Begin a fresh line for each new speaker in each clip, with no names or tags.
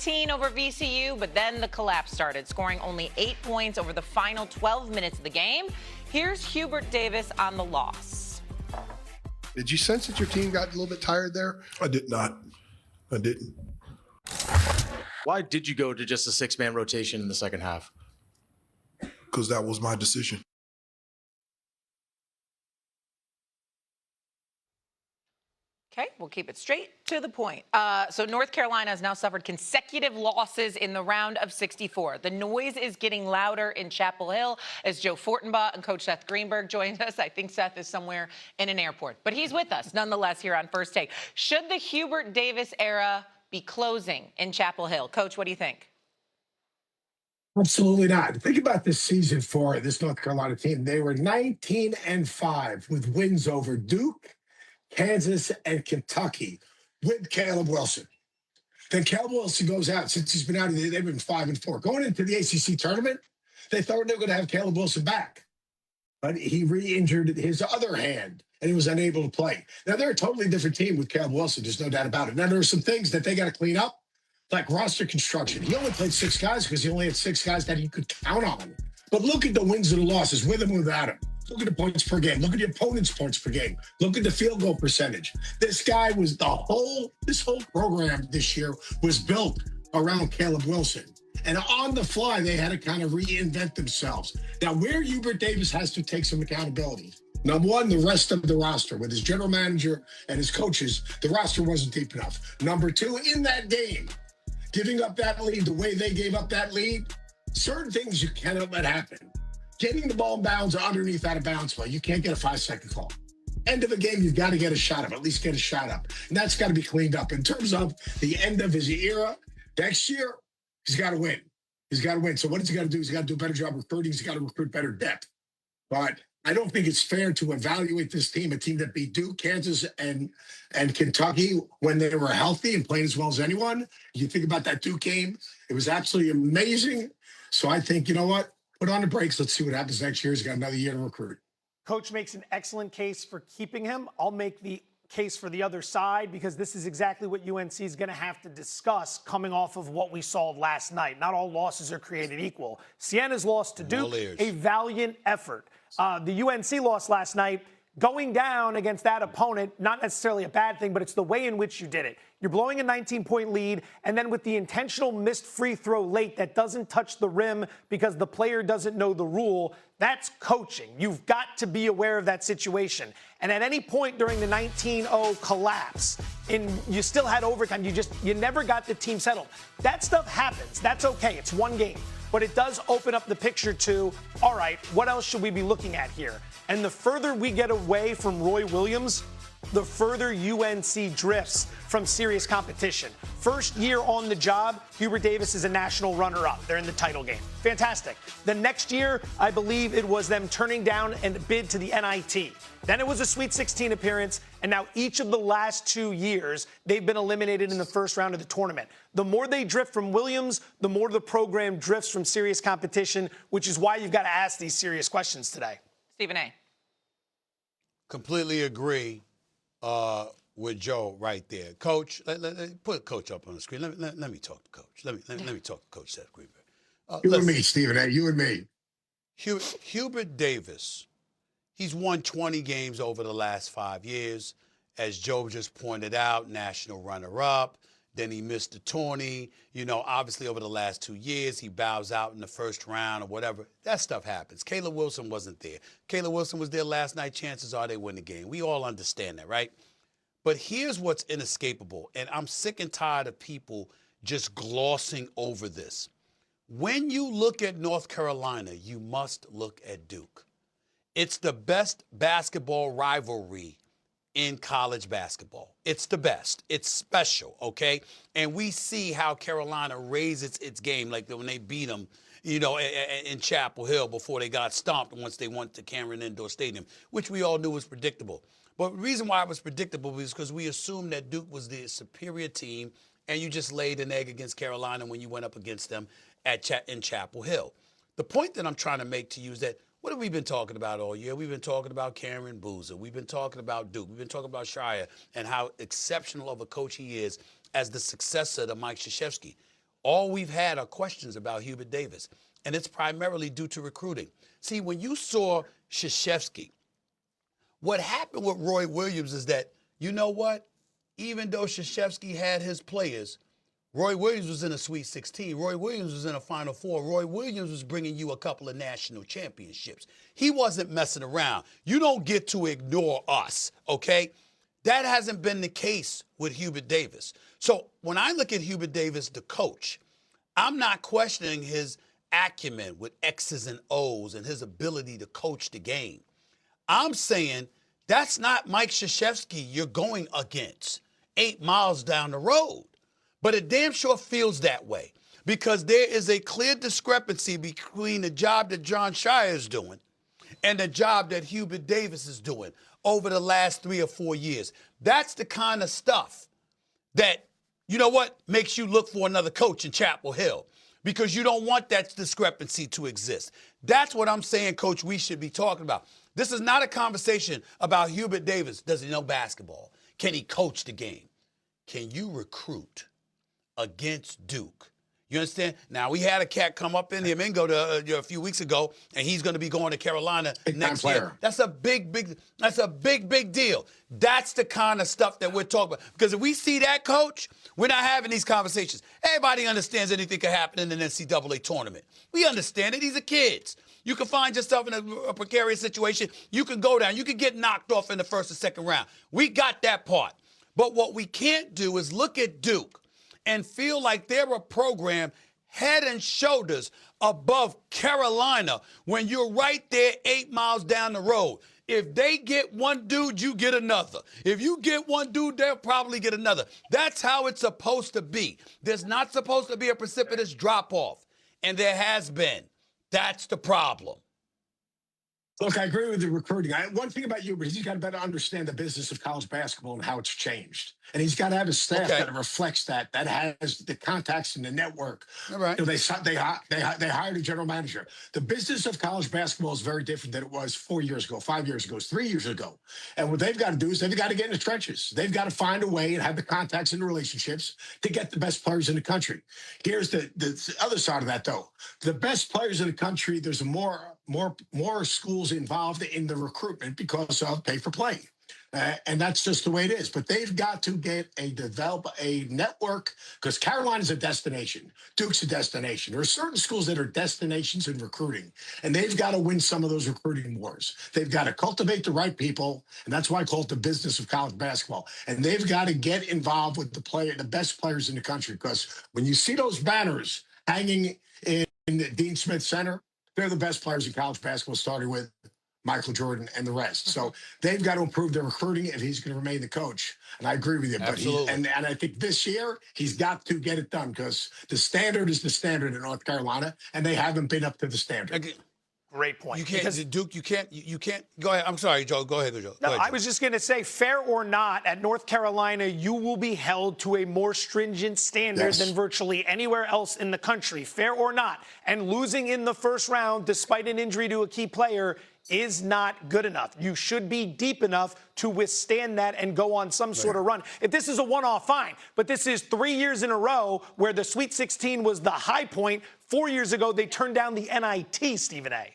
19 over VCU, but then the collapse started, scoring only 8 points over the final 12 minutes of the game. Here's Hubert Davis on the loss.
Did you sense that your team got a little bit tired there?
I did not. I didn't.
Why did you go to just a 6-man rotation in the second half?
Because that was my decision.
Okay, we'll keep it straight to the point. So North Carolina has now suffered consecutive losses in the round of 64. The noise is getting louder in Chapel Hill as Joe Fortenbaugh and Coach Seth Greenberg joined us. I think Seth is somewhere in an airport, but he's with us nonetheless here on First Take. Should the Hubert Davis era be closing in Chapel Hill? Coach, what do you think?
Absolutely not. Think about this season for this North Carolina team. They were 19-5 with wins over Duke, Kansas, and Kentucky with Caleb Wilson. Then Caleb Wilson goes out. Since he's been out, they've been 5-4. Going into the ACC tournament, they thought they were going to have Caleb Wilson back. But he re-injured his other hand, and he was unable to play. Now, they're a totally different team with Caleb Wilson. There's no doubt about it. Now, there are some things that they got to clean up, like roster construction. He only played 6 guys because he only had 6 guys that he could count on. But look at the wins and the losses with him, without him. Look at the points per game. Look at the opponent's points per game. Look at the field goal percentage. This guy was this whole program this year was built around Caleb Wilson. And on the fly, they had to kind of reinvent themselves. Now, where Hubert Davis has to take some accountability. Number one, the rest of the roster, with his general manager and his coaches, the roster wasn't deep enough. Number two, in that game, giving up that lead the way they gave up that lead, certain things you cannot let happen. Getting the ball in bounds or underneath out of bounds play, you can't get a 5-second call. End of a game, you've got to get a shot up, at least get a shot up. And that's got to be cleaned up. In terms of the end of his era, next year, he's got to win. He's got to win. So what has he got to do? He's got to do a better job recruiting. He's got to recruit better depth. But I don't think it's fair to evaluate this team, a team that beat Duke, Kansas, and Kentucky when they were healthy and playing as well as anyone. You think about that Duke game, it was absolutely amazing. So I think, you know what? Put on the brakes. Let's see what happens next year. He's got another year to recruit.
Coach makes an excellent case for keeping him. I'll make the case for the other side because this is exactly what UNC is going to have to discuss coming off of what we saw last night. Not all losses are created equal. Sienna's loss to Duke, a valiant effort. The UNC loss last night, going down against that opponent, not necessarily a bad thing, but it's the way in which you did it. You're blowing a 19-point lead, and then with the intentional missed free throw late that doesn't touch the rim because the player doesn't know the rule, that's coaching. You've got to be aware of that situation. And at any point during the 19-0 collapse, you still had overtime. You never got the team settled. That stuff happens. That's okay. It's one game. But it does open up the picture to, all right, what else should we be looking at here? And the further we get away from Roy Williams, the further UNC drifts from serious competition. First year on the job, Hubert Davis is a national runner-up. They're in the title game. Fantastic. The next year, I believe it was them turning down and bid to the NIT. Then it was a Sweet 16 appearance, and now each of the last 2 years, they've been eliminated in the first round of the tournament. The more they drift from Williams, the more the program drifts from serious competition, which is why you've got to ask these serious questions today.
Stephen A.
Completely agree with Joe right there. Coach, put Coach up on the screen. Let me talk to Coach. Let me talk to Coach Seth Greenberg.
You and me, Stephen A. You and me.
Hubert Davis, he's won 20 games over the last 5 years. As Joe just pointed out, national runner-up. Then he missed the tourney. You know, obviously over the last 2 years, he bows out in the first round or whatever. That stuff happens. Caleb Wilson wasn't there. Caleb Wilson was there last night. Chances are they win the game. We all understand that, right? But here's what's inescapable, and I'm sick and tired of people just glossing over this. When you look at North Carolina, you must look at Duke. It's the best basketball rivalry in college basketball. It's the best. It's special, okay? And we see how Carolina raises its game, like when they beat them, you know, in Chapel Hill before they got stomped once they went to Cameron Indoor Stadium, which we all knew was predictable. But the reason why it was predictable was because we assumed that Duke was the superior team, and you just laid an egg against Carolina when you went up against them in Chapel Hill. The point that I'm trying to make to you is that what have we been talking about all year? We've been talking about Cameron Boozer. We've been talking about Duke. We've been talking about Shire and how exceptional of a coach he is as the successor to Mike Krzyzewski. all we've had are questions about Hubert Davis, and it's primarily due to recruiting. See, when you saw Krzyzewski, what happened with Roy Williams is that, you know what? Even though Krzyzewski had his players, Roy Williams was in a Sweet 16. Roy Williams was in a Final Four. Roy Williams was bringing you a couple of national championships. He wasn't messing around. You don't get to ignore us, okay? That hasn't been the case with Hubert Davis. So when I look at Hubert Davis, the coach, I'm not questioning his acumen with X's and O's and his ability to coach the game. I'm saying that's not Mike Krzyzewski you're going against 8 miles down the road. But it damn sure feels that way because there is a clear discrepancy between the job that John Shire is doing and the job that Hubert Davis is doing over the last 3 or 4 years. That's the kind of stuff that, you know what, makes you look for another coach in Chapel Hill because you don't want that discrepancy to exist. That's what I'm saying, Coach, we should be talking about. This is not a conversation about Hubert Davis. Does he know basketball? Can he coach the game? Can you recruit against Duke? You understand? Now, we had a cat come up in here, Mingo, a few weeks ago, and he's going to be going to Carolina next year. That's a big deal. That's the kind of stuff that we're talking about. Because if we see that, Coach, we're not having these conversations. Everybody understands anything could happen in an NCAA tournament. We understand it. These are kids. You can find yourself in a precarious situation. You can go down. You can get knocked off in the first or second round. We got that part. But what we can't do is look at Duke and feel like they're a program head and shoulders above Carolina when you're right there 8 miles down the road. If they get one dude, you get another. If you get one dude, they'll probably get another. That's how it's supposed to be. There's not supposed to be a precipitous drop-off, and there has been. That's the problem.
Look, I agree with the recruiting. One thing about Hubert is he's got to better understand the business of college basketball and how it's changed. And he's got to have a staff that reflects that has the contacts and the network.
All right.
You know, they hired a general manager. The business of college basketball is very different than it was 4 years ago, 5 years ago, 3 years ago. And what they've got to do is they've got to get in the trenches. They've got to find a way and have the contacts and the relationships to get the best players in the country. Here's the other side of that, though. The best players in the country, there's more schools involved in the recruitment because of pay for play. And that's just the way it is. But they've got to develop a network because Carolina's a destination. Duke's a destination. There are certain schools that are destinations in recruiting, and they've got to win some of those recruiting wars. They've got to cultivate the right people, and that's why I call it the business of college basketball. And they've got to get involved with the best players in the country because when you see those banners hanging in the Dean Smith Center, they're the best players in college basketball, starting with Michael Jordan and the rest. So they've got to improve their recruiting if he's going to remain the coach. And I agree with you.
Absolutely.
But and I think this year he's got to get it done because the standard is the standard in North Carolina, and they haven't been up to the standard.
Great point.
You can't, Duke, you can't. Go ahead. I'm sorry, Joe. Go ahead, Joe.
No, I was just going to say, fair or not, at North Carolina, you will be held to a more stringent standard than virtually anywhere else in the country, fair or not. And losing in the first round, despite an injury to a key player, is not good enough. You should be deep enough to withstand that and go on some sort of run. If this is a one-off, fine. But this is 3 years in a row where the Sweet 16 was the high point. 4 years ago, they turned down the NIT, Stephen A.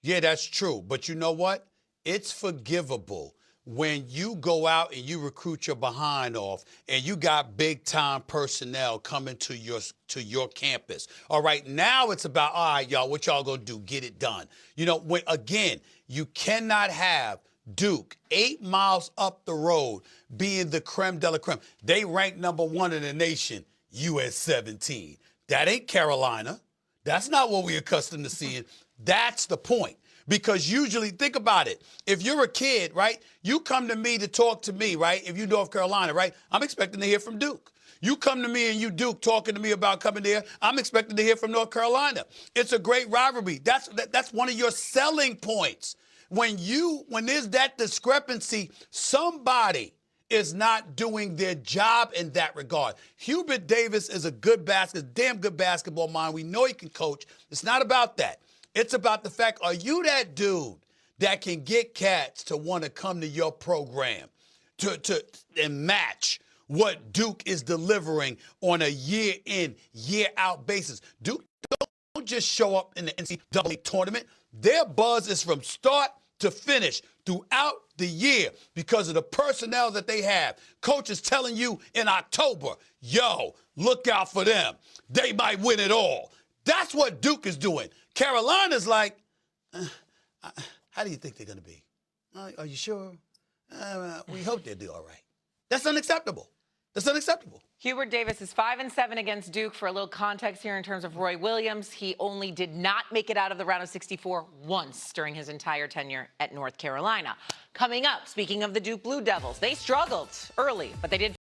Yeah, that's true. But you know what? It's forgivable when you go out and you recruit your behind off and you got big-time personnel coming to your campus. All right, now it's about, all right, y'all, what y'all going to do? Get it done. You know, again, you cannot have Duke 8 miles up the road being the creme de la creme. They rank #1 in the nation, US 17. That ain't Carolina. That's not what we're accustomed to seeing. That's the point. Because usually, think about it. If you're a kid, right, you come to me to talk to me, right? If you're North Carolina, right, I'm expecting to hear from Duke. You come to me and you Duke talking to me about coming there, I'm expecting to hear from North Carolina. It's a great rivalry. That's one of your selling points. When there's that discrepancy, somebody is not doing their job in that regard. Hubert Davis is a damn good basketball mind. We know he can coach. It's not about that. It's about the fact, are you that dude that can get cats to want to come to your program and match what Duke is delivering on a year in, year out basis. Duke don't just show up in the NCAA tournament. Their buzz is from start to finish throughout the year because of the personnel that they have. Coach is telling you in October, yo, look out for them. They might win it all. That's what Duke is doing. Carolina's like, how do you think they're going to be? Are you sure? We hope they'll do all right. That's unacceptable. That's unacceptable.
Hubert Davis is 5-7 against Duke. For a little context here in terms of Roy Williams, he only did not make it out of the round of 64 once during his entire tenure at North Carolina. Coming up, speaking of the Duke Blue Devils, they struggled early, but they did